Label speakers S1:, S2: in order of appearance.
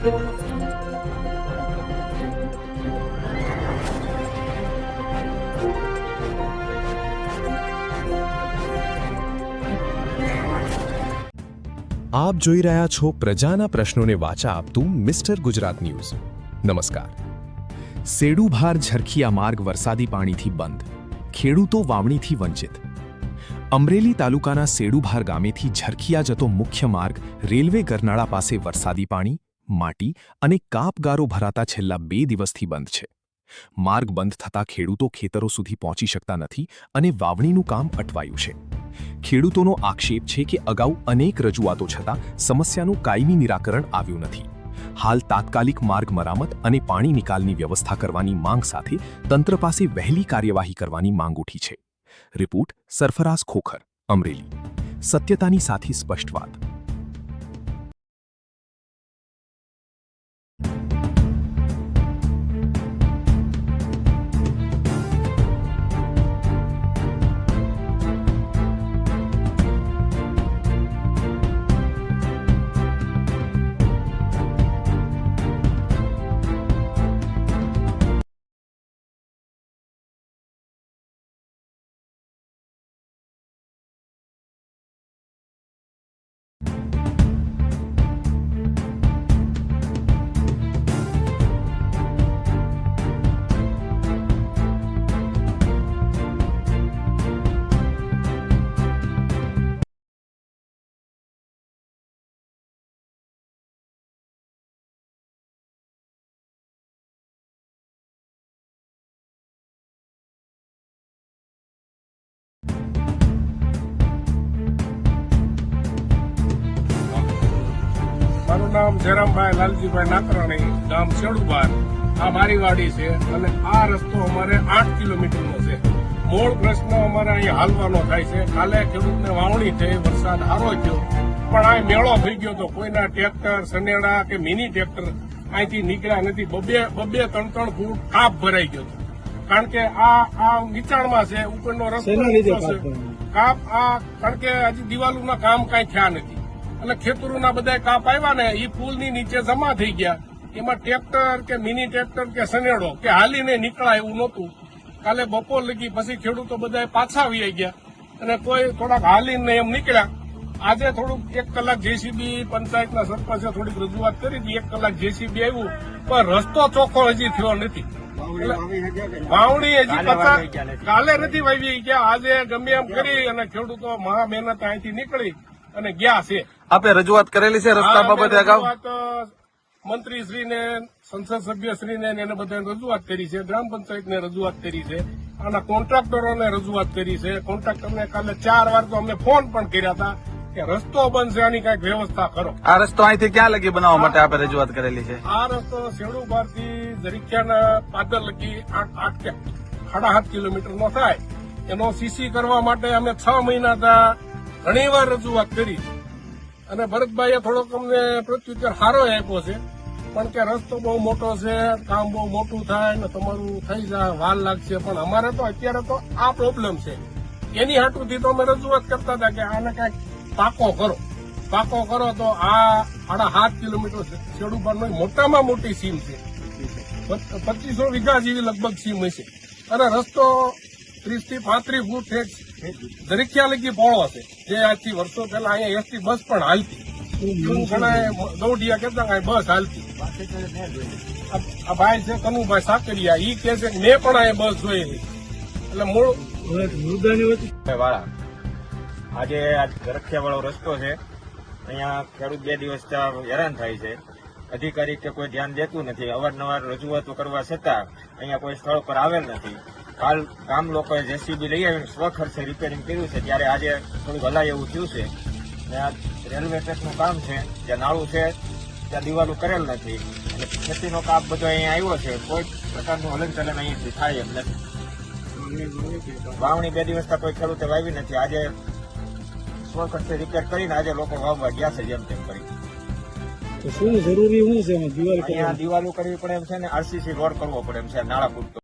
S1: આપ જોઈ રહ્યા છો પ્રજાના પ્રશ્નોને વાચા આપતું મિસ્ટર ગુજરાત ન્યૂઝ। નમસ્કાર। સેડુભાર ઝરખિયા માર્ગ વરસાદી પાણીથી બંધ, ખેડૂતો વાવણીથી વંચિત। અમરેલી તાલુકાના સેડુભાર ગામેથી ઝરખિયા જતો મુખ્ય માર્ગ રેલવે ગરનાળા પાસે વરસાદી પાણી, માટી અને કાપગારો ભરાતા છેલ્લા 2 દિવસથી બંધ છે। માર્ગ બંધ થતા ખેડૂતો ખેતરો સુધી પહોંચી શકતા નથી અને વાવણીનું કામ અટવાયું છે। ખેડૂતોનો આક્ષેપ છે કે અગાઉ અનેક રજૂઆતો છતાં સમસ્યાનું કાયમી નિરાકરણ આવ્યું નથી। હાલ તાત્કાલિક માર્ગ મરામત અને પાણી નિકાલની વ્યવસ્થા કરવાની માંગ સાથે તંત્ર પાસે વહેલી કાર્યવાહી કરવાની માંગ ઉઠી છે। રિપોર્ટ સરફરાઝ ખોખર, અમરેલી। સત્યતાની સાથે સ્પષ્ટ વાત।
S2: મારું નામ જયરામભાઈ લાલજીભાઈ નાકરાણી, ગામ સેડુભાર। આ મારી વાડી છે અને આ રસ્તો અમારે 8 કિલોમીટરનો છે। મૂળ પ્રશ્ન અમારે અહીંયા હાલવાનો થાય છે। કાલે ખેડૂતને વાવણી થઈ, વરસાદ સારો થયો, પણ આ મેળો થઈ ગયો તો કોઈના ટ્રેક્ટર, સનેડા કે મિની ટ્રેક્ટર અહીંથી નીકળ્યા નથી। બબે 3 ફૂટ કાપ ભરાઈ ગયો હતો, કારણ કે આ નીચાણમાં છે, ઉપરનો રસ્તો કાપ કારણ કે હજી દિવાલોના કામ કાંઈ થયા નથી એટલે ખેતરોના બધા કાપ આવ્યા ને એ પુલની નીચે જમા થઈ ગયા। એમાં ટ્રેક્ટર કે મિની ટ્રેક્ટર કે સનેડો કે હાલીને નીકળાય એવું નહોતું। કાલે બપોર લગી પછી ખેડૂતો બધા પાછા આવી ગયા અને કોઈ થોડાક હાલીને એમ નીકળ્યા। આજે થોડુંક 1 કલાક જેસીબી પંચાયતના સરપંચે થોડીક રજૂઆત કરી હતી, 1 કલાક જેસીબી આવ્યું, પણ રસ્તો ચોખ્ખો હજી થયો નથી। વાવણી હજી કાલે નથી વાવી ગયા, આજે ગમે એમ કરી અને ખેડૂતો મહા મહેનત અહીંથી નીકળી અને ગયા છે।
S3: આપે રજૂઆત કરેલી છે રસ્તા બાબતે અગાઉ?
S2: મંત્રીશ્રીને, સંસદ સભ્યશ્રીને એને બધાને રજૂઆત કરી છે, ગ્રામ પંચાયતને રજૂઆત કરી છે, આના કોન્ટ્રાક્ટરોને રજૂઆત કરી છે। કોન્ટ્રાક્ટરને કાલે 4 વાર તો અમને ફોન પણ કર્યા હતા કે રસ્તો બંધ છે, આની કઈક વ્યવસ્થા કરો।
S3: આ રસ્તો અહીંથી ક્યાં લગી બનાવવા માટે આપે રજૂઆત કરેલી છે?
S2: આ રસ્તો સેડુભાર થી ઝરખિયાના પાદર લગી 8.5 કિલોમીટરનો થાય। એનો સીસી કરવા માટે અમે 6 મહિના ઘણી વાર રજૂઆત કરી અને ભરતભાઈએ થોડોક અમને પ્રત્યુત્તર સારો આપ્યો છે, પણ કે રસ્તો બહુ મોટો છે, કામ બહુ મોટું થાય ને તમારું થઈ જાય, વાર લાગશે। પણ અમારે તો અત્યારે તો આ પ્રોબ્લેમ છે, એની હાટુથી તો અમે રજૂઆત કરતા હતા કે આને કાંઈક પાકો કરો તો આ 7.5 કિલોમીટર સેડુભારનો મોટામાં મોટી સીમ છે, 2500 વીઘા જેવી લગભગ સીમ હશે અને રસ્તો 30 થી 35 ફૂટ ઝરખિયા લગી પહોળો છે, જે આજથી વર્ષો પહેલા અહીંયા એસટી બસ પણ હાલતી। ઘણા દોઢિયા કહેતા કે બસ હાલતી। આ ભાઈ છે કનુભાઈ સાકરિયા, ઈ કે છે કે મેં પણ અહીંયા બસ જોયેલી। એટલે મૂળ
S4: વાળા આજે ઝરખિયા વાળો રસ્તો છે, અહીંયા ખેડૂત 2 દિવસ હેરાન થાય છે। અધિકારી કે કોઈ ધ્યાન દેતું નથી, અવારનવાર રજૂઆતો કરવા છતાં અહીંયા કોઈ સ્થળ પર આવેલ નથી। કાલ ગામ લોકોએ જેસીબી લઈ આવીને સ્વખર્ચે રિપેરિંગ કર્યું છે, ત્યારે આજે થોડું હલાય એવું થયું છે। આ રેલવે ટ્રેકનું કામ છે, જ્યાં નાળું છે ત્યાં દિવાલો કરેલ નથી અને ખેતીનો કાપ બધો અહીંયા આવ્યો છે, કોઈ પ્રકારનું હલનચલન અહીંથી થાય એમ નથી। વાવણી 2 દિવસથી કોઈ ખેડૂતે વાવી નથી, આજે સ્વખર્ચે રિપેર કરીને આજે લોકો વાવવા ગયા છે જેમ તેમ કરી।
S5: શું જરૂરી શું છે
S4: અહીંયા દિવાલો કરવી પડે એમ છે ને આરસીસી રોડ કરવો પડે એમ છે, નાળા પૂરતો।